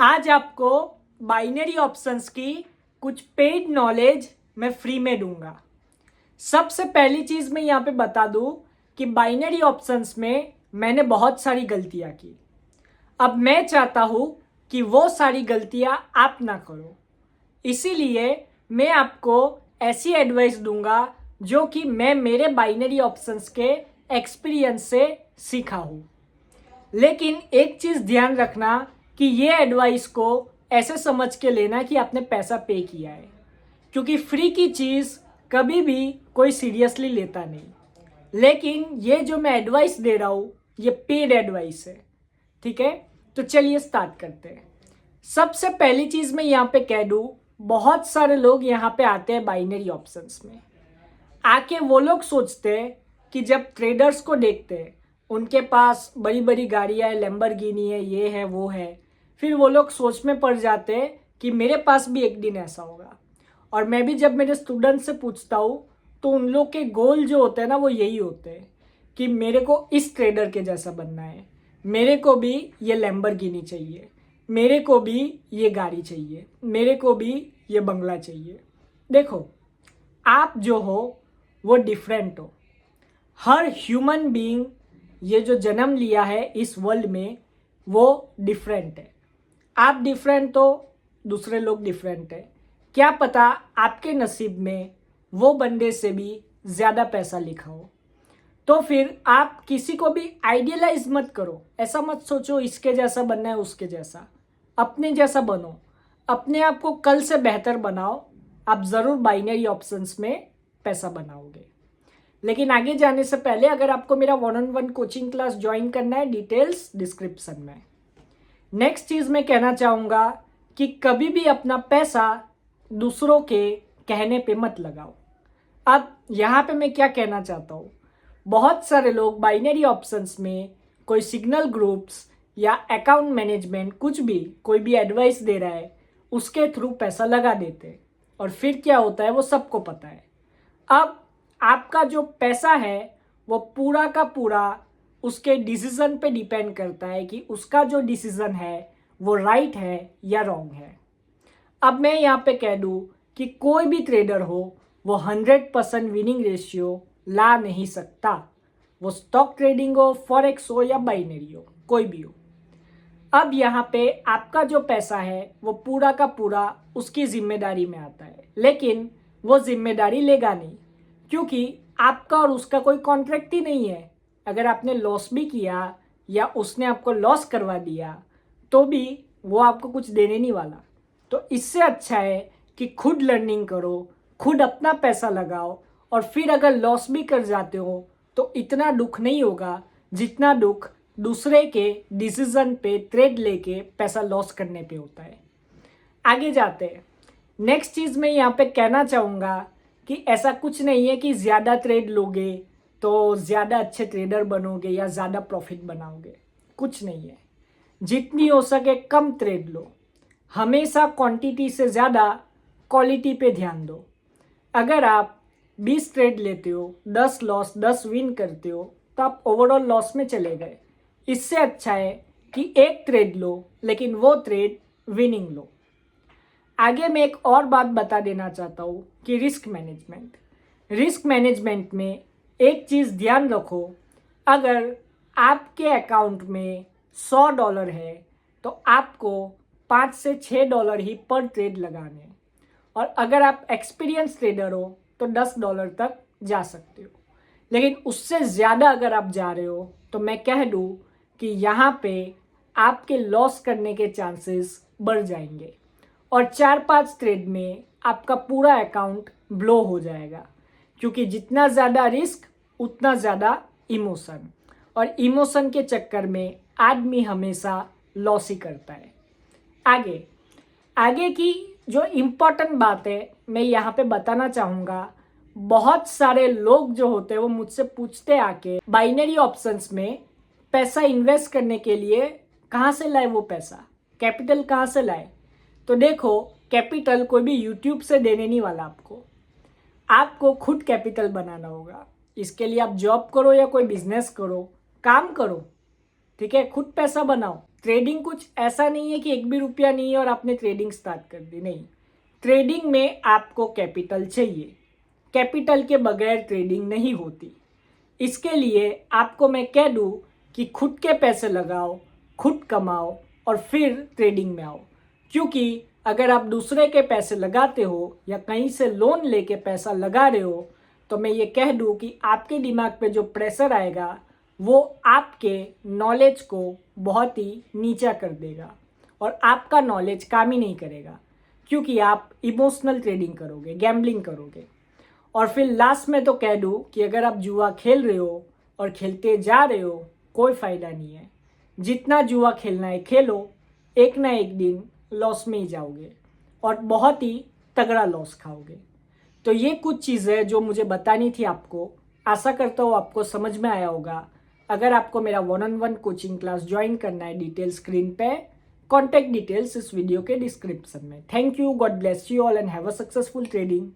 आज आपको binary options की कुछ पेड नॉलेज मैं फ्री में दूंगा। सबसे पहली चीज़ मैं यहाँ पे बता दूं कि बाइनरी ऑप्शंस में मैंने बहुत सारी गलतियाँ की। अब मैं चाहता हूँ कि वो सारी गलतियाँ आप ना करो, इसीलिए मैं आपको ऐसी एडवाइस दूंगा जो कि मैं मेरे बाइनरी ऑप्शंस के एक्सपीरियंस से सीखा हूँ। लेकिन एक चीज़ ध्यान रखना कि ये एडवाइस को ऐसे समझ के लेना कि आपने पैसा पे किया है, क्योंकि फ्री की चीज़ कभी भी कोई सीरियसली लेता नहीं। लेकिन ये जो मैं एडवाइस दे रहा हूँ ये पेड एडवाइस है, ठीक है। तो चलिए स्टार्ट करते हैं। सबसे पहली चीज़ मैं यहाँ पे कह दूँ, बहुत सारे लोग यहाँ पे आते हैं बाइनरी ऑप्शंस में। आके वो लोग सोचते हैं कि जब ट्रेडर्स को देखते हैं उनके पास बड़ी बड़ी गाड़ियाँ है, लैम्बोर्गिनी है, ये है वो है, फिर वो लोग सोच में पड़ जाते हैं कि मेरे पास भी एक दिन ऐसा होगा। और मैं भी जब मेरे स्टूडेंट से पूछता हूँ तो उन लोग के गोल जो होते हैं ना वो यही होते हैं कि मेरे को इस ट्रेडर के जैसा बनना है, मेरे को भी ये लैम्बोर्गिनी चाहिए, मेरे को भी ये गाड़ी चाहिए, मेरे को भी ये बंगला चाहिए। देखो, आप जो हो वो डिफरेंट हो। हर ह्यूमन बीइंग ये जो जन्म लिया है इस वर्ल्ड में वो डिफरेंट है। आप डिफरेंट हो, दूसरे लोग डिफरेंट है। क्या पता आपके नसीब में वो बंदे से भी ज़्यादा पैसा लिखा हो। तो फिर आप किसी को भी आइडियलाइज मत करो। ऐसा मत सोचो इसके जैसा बनना है उसके जैसा। अपने जैसा बनो, अपने आप को कल से बेहतर बनाओ। आप ज़रूर बाइनरी ऑप्शंस में पैसा बनाओगे। लेकिन आगे जाने से पहले अगर आपको मेरा 1-on-1 कोचिंग क्लास ज्वाइन करना है, डिटेल्स डिस्क्रिप्शन में। नेक्स्ट चीज़ मैं कहना चाहूँगा कि कभी भी अपना पैसा दूसरों के कहने पे मत लगाओ। अब यहाँ पे मैं क्या कहना चाहता हूँ, बहुत सारे लोग बाइनरी ऑप्शंस में कोई सिग्नल ग्रुप्स या अकाउंट मैनेजमेंट कुछ भी कोई भी एडवाइस दे रहा है उसके थ्रू पैसा लगा देते हैं और फिर क्या होता है वो सबको पता है। अब आपका जो पैसा है वो पूरा का पूरा उसके डिसीजन पे डिपेंड करता है कि उसका जो डिसीजन है वो राइट है या रॉन्ग है। अब मैं यहाँ पे कह दूँ कि कोई भी ट्रेडर हो वो 100% विनिंग रेशियो ला नहीं सकता। वो स्टॉक ट्रेडिंग हो, फॉरेक्स हो या बाइनरी हो, कोई भी हो। अब यहाँ पे आपका जो पैसा है वो पूरा का पूरा उसकी जिम्मेदारी में आता है, लेकिन वो जिम्मेदारी लेगा नहीं, क्योंकि आपका और उसका कोई कॉन्ट्रैक्ट ही नहीं है। अगर आपने लॉस भी किया या उसने आपको लॉस करवा दिया तो भी वो आपको कुछ देने नहीं वाला। तो इससे अच्छा है कि खुद लर्निंग करो, खुद अपना पैसा लगाओ, और फिर अगर लॉस भी कर जाते हो तो इतना दुख नहीं होगा जितना दुख दूसरे के डिसीजन पे ट्रेड लेके पैसा लॉस करने पे होता है। आगे जाते हैं। नेक्स्ट चीज़ मैं यहाँ पे कहना चाहूँगा कि ऐसा कुछ नहीं है कि ज़्यादा ट्रेड लोगे तो ज़्यादा अच्छे ट्रेडर बनोगे या ज़्यादा प्रॉफिट बनाओगे। कुछ नहीं है। जितनी हो सके कम ट्रेड लो। हमेशा क्वांटिटी से ज़्यादा क्वालिटी पे ध्यान दो। अगर आप 20 ट्रेड लेते हो, 10 लॉस 10 विन करते हो तो आप ओवरऑल लॉस में चले गए। इससे अच्छा है कि एक ट्रेड लो लेकिन वो ट्रेड विनिंग लो। आगे मैं एक और बात बता देना चाहता हूँ कि रिस्क मैनेजमेंट में एक चीज़ ध्यान रखो। अगर आपके अकाउंट में $100 है तो आपको 5 से $6 ही पर ट्रेड लगाने, और अगर आप एक्सपीरियंस ट्रेडर हो तो $10 तक जा सकते हो। लेकिन उससे ज़्यादा अगर आप जा रहे हो तो मैं कह दूँ कि यहाँ पे आपके लॉस करने के चांसेस बढ़ जाएंगे और 4-5 ट्रेड में आपका पूरा अकाउंट ब्लो हो जाएगा, क्योंकि जितना ज़्यादा रिस्क उतना ज़्यादा इमोशन, और इमोशन के चक्कर में आदमी हमेशा लॉस ही करता है। आगे की जो इम्पोर्टेंट बात है मैं यहाँ पे बताना चाहूँगा। बहुत सारे लोग जो होते हैं वो मुझसे पूछते आके बाइनरी ऑप्शंस में पैसा इन्वेस्ट करने के लिए कहाँ से लाए वो पैसा, कैपिटल कहाँ से लाए। तो देखो, कैपिटल कोई भी यूट्यूब से देने नहीं वाला आपको खुद कैपिटल बनाना होगा। इसके लिए आप जॉब करो या कोई बिजनेस करो, काम करो, ठीक है, खुद पैसा बनाओ। ट्रेडिंग कुछ ऐसा नहीं है कि एक भी रुपया नहीं है और आपने ट्रेडिंग स्टार्ट कर दी, नहीं। ट्रेडिंग में आपको कैपिटल चाहिए, कैपिटल के बगैर ट्रेडिंग नहीं होती। इसके लिए आपको मैं कह दूं कि खुद के पैसे लगाओ, खुद कमाओ और फिर ट्रेडिंग में आओ। क्योंकि अगर आप दूसरे के पैसे लगाते हो या कहीं से लोन लेके पैसा लगा रहे हो तो मैं ये कह दूं कि आपके दिमाग पे जो प्रेशर आएगा वो आपके नॉलेज को बहुत ही नीचा कर देगा और आपका नॉलेज काम ही नहीं करेगा, क्योंकि आप इमोशनल ट्रेडिंग करोगे, गैम्बलिंग करोगे। और फिर लास्ट में तो कह दूं कि अगर आप जुआ खेल रहे हो और खेलते जा रहे हो, कोई फ़ायदा नहीं है। जितना जुआ खेलना है खेलो, एक ना एक दिन लॉस में ही जाओगे और बहुत ही तगड़ा लॉस खाओगे। तो ये कुछ चीज़ें जो मुझे बतानी थी आपको। आशा करता हूँ आपको समझ में आया होगा। अगर आपको मेरा 1-on-1 कोचिंग क्लास ज्वाइन करना है, डिटेल स्क्रीन पे, कॉन्टैक्ट डिटेल्स इस वीडियो के डिस्क्रिप्शन में। Thank you, God bless you all and have a successful trading.